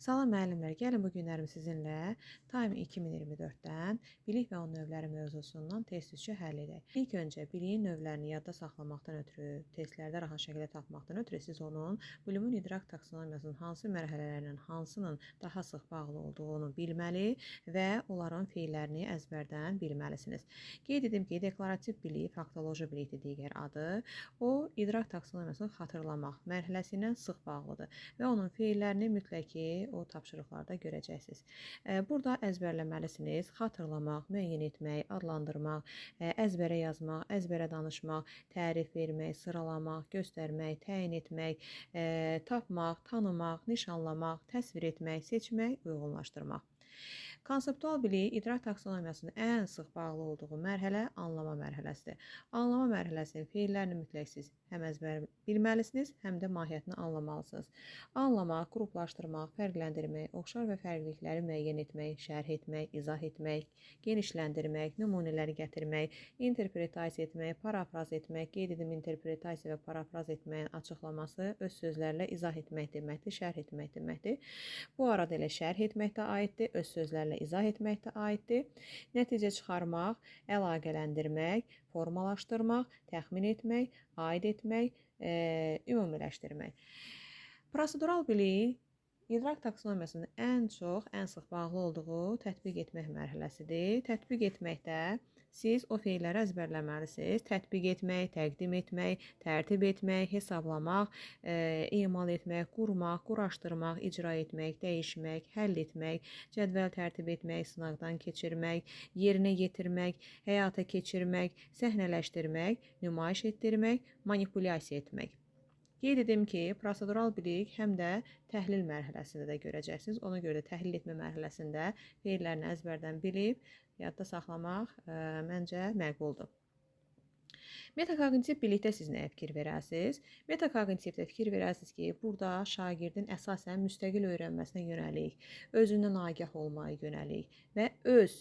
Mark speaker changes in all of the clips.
Speaker 1: Salam müəllimlər, gəlin bu günlərim sizinlə Time 2024-dən bilik və onun növləri mövzusundan test 3-ü həll edək. İlk öncə biliyin növlərini yadda saxlamaqdan ötürü, testlərdə rahat şəkildə tapmaqdan ötürü siz onun Bloom'un idrak taksonomiyasının hansı mərhələlərinin hansının daha sıx bağlı olduğunu bilməli və onların feillərini əzbərdən bilməlisiniz. Qeyd edim ki, deklarativ bilik faktoloji bilikdir digər adı. O, idrak taksonomiyasını xatırlamaq mərhələsi ilə sıx bağlıdır və onun feillərini mütləq ki, o tapşırıqlarda görəcəksiniz. Burada əzbərləməlisiniz. Xatırlamaq, müəyyən etmək, adlandırmaq, əzbərə yazmaq, əzbərə danışmaq, tərif vermək, sıralamaq, göstərmək, təyin etmək, tapmaq, tanımaq, nişanlamaq, təsvir etmək, seçmək, uyğunlaşdırmaq. Konseptual bilik idrak taksonomiyasının ən sıx bağlı olduğu mərhələ anlama mərhələsidir. Anlama mərhələsinin feillərini mütləq siz həm əzbər bilməlisiniz, həm də mahiyyətini anlamalısınız. Anlamaq, qruplaşdırmaq, fərqləndirmək, oxşar və fərqlilikləri müəyyən etmək, şərh etmək, izah etmək, genişləndirmək, nümunələri gətirmək, interpretasiya etmək, parafraz etmək, qeyd edim interpretasiya və parafraz etməyin açıqlaması öz sözlərlə izah etmək deməkdir, şərh etmək deməkdir. Bu arada elə şərh etmək də aiddir, öz sözlərlə izah etmək də aiddir. Nəticə çıxarmaq, əlaqələndirmək, formalaşdırmaq, təxmin etmək, aid etmək, ümumiləşdirmək. Prosedural bilik idrak taksonomiyasının ən sıx bağlı olduğu tətbiq etmək mərhələsidir. Tətbiq etməkdə siz o feilləri əzbərləməlisiniz. Tətbiq etmək, təqdim etmək, tərtib etmək, hesablamaq, emal etmək, qurmaq, quraşdırmaq, icra etmək, dəyişmək, həll etmək, cədvəl tərtib etmək, sınaqdan keçirmək, yerinə yetirmək, həyata keçirmək, səhnələşdirmək, nümayiş etdirmək, manipulyasiya etmək. Qeyd edim ki, prosedural bilik həm də təhlil mərhələsində də görəcəksiniz. Ona görə də təhlil etmə mərhələsində feillərini əzbərdən bilib, yadda saxlamaq məncə məqbuldur. Metakognitiv bilikdə siz nəyə fikir verəsiniz? Metakognitivdə fikir verəsiniz ki, burada şagirdin əsasən müstəqil öyrənməsinə yönəlik, özündən agah olmaya yönəlik və öz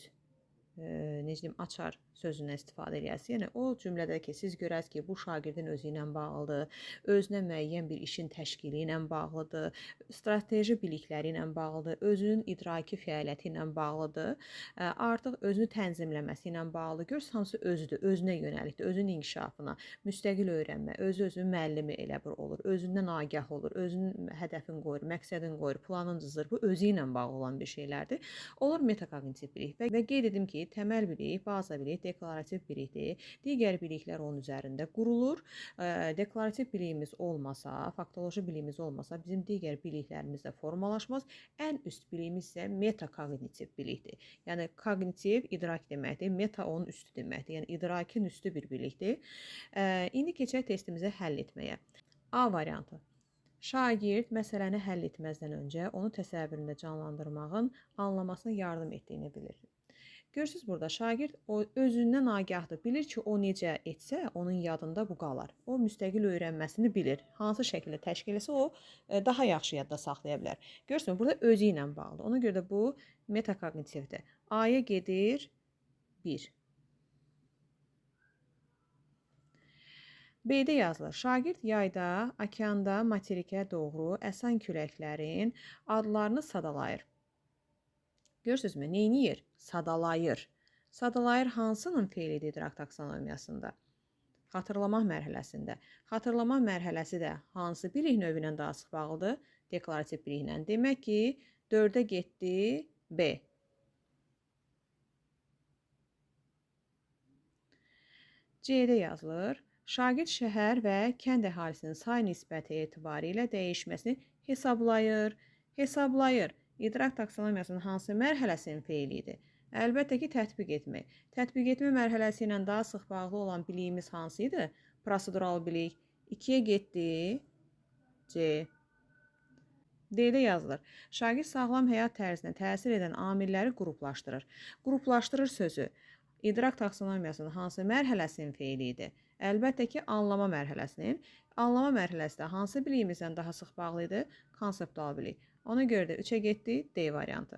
Speaker 1: necə deyim, açar sözündən istifadə edəsiniz. Yəni o cümlədə ki, siz görəsiniz ki, bu şagirdin özü ilə bağlıdır, özünə müəyyən bir işin təşkili ilə bağlıdır, strateji bilikləri ilə bağlıdır, özünün idraki fəaliyyəti ilə bağlıdır, artıq özünü tənzimləməsi ilə bağlıdır. Görürsünüz, hamısı özüdür, özünə yönəlikdir, özünün inkişafına, müstəqil öyrənmə, özünün müəllimi elə bir olur, özündən agah olur, özünün hədəfini qoyur, məqsədini qoyur, planını cızır. Bu özü ilə bağlı olan bir şeylərdir. Olur metakognitiv bilik və qeyd edim ki, təməl bilik, baza bilik, deklarativ bilikdir. Digər biliklər onun üzərində qurulur. Deklarativ biliyimiz olmasa, faktoloji biliyimiz olmasa, bizim digər biliklərimiz də formalaşmaz. Ən üst biliyimiz isə metakognitiv bilikdir. Yəni kognitiv idrak deməkdir, meta onun üstü deməkdir. Yəni idrakin üstü bir bilikdir. İndi keçək testimizi həll etməyə. A variantı. Şagird məsələni həll etməzdən öncə onu təsəvvüründə canlandırmağın anlamasına yardım etdiyini bilir. Görürsünüz burada şagird özündən agahdır. Bilir ki, o necə etsə, onun yadında bu qalar. O müstəqil öyrənməsini bilir. Hansı şəkildə təşkil etsə, o daha yaxşı yadda saxlaya bilər. Görürsünüz, burada özü ilə bağlıdır. Ona görə də bu metakognitivdir. A-ya gedir 1. B-də yazılır. Şagird yayda, okeanda, materikə doğru əsən küləklərin adlarını sadalayır. Görürsünüzmü? Neyniyir? Sadalayır. Sadalayır hansının feilidir idrak taksonomiyasında? Xatırlamaq mərhələsində. Xatırlamaq mərhələsi də hansı bilik növü ilə daha sıx bağlıdır? Deklarativ biliklə. Demək ki, 4-ə getdi B. C-də yazılır. Şagird şəhər və kənd əhalisinin say nisbəti etibarilə dəyişməsini hesablayır. Hesablayır. İdrak taksonomiyasının hansı mərhələsinin feilidir? Əlbəttə ki, tətbiq etmək. Tətbiq etmə mərhələsi ilə daha sıx bağlı olan biliyimiz hansı idi? Prosedural bilik. 2-yə getdi C. D-də yazılır. Şagird sağlam həyat tərzinə təsir edən amilləri qruplaşdırır. Qruplaşdırır sözü idrak taksonomiyasının hansı mərhələsinin feili idi? Əlbəttə ki, anlama mərhələsinin. Anlama mərhələsi də hansı biliyimizdən daha sıx bağlı idi? Konseptual bilik. Ona görə də 3-ə getdi D variantı.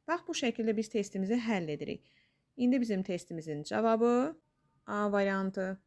Speaker 1: Bax, bu şəkildə biz testimizi həll edirik. İndi bizim testimizin cavabı A variantı.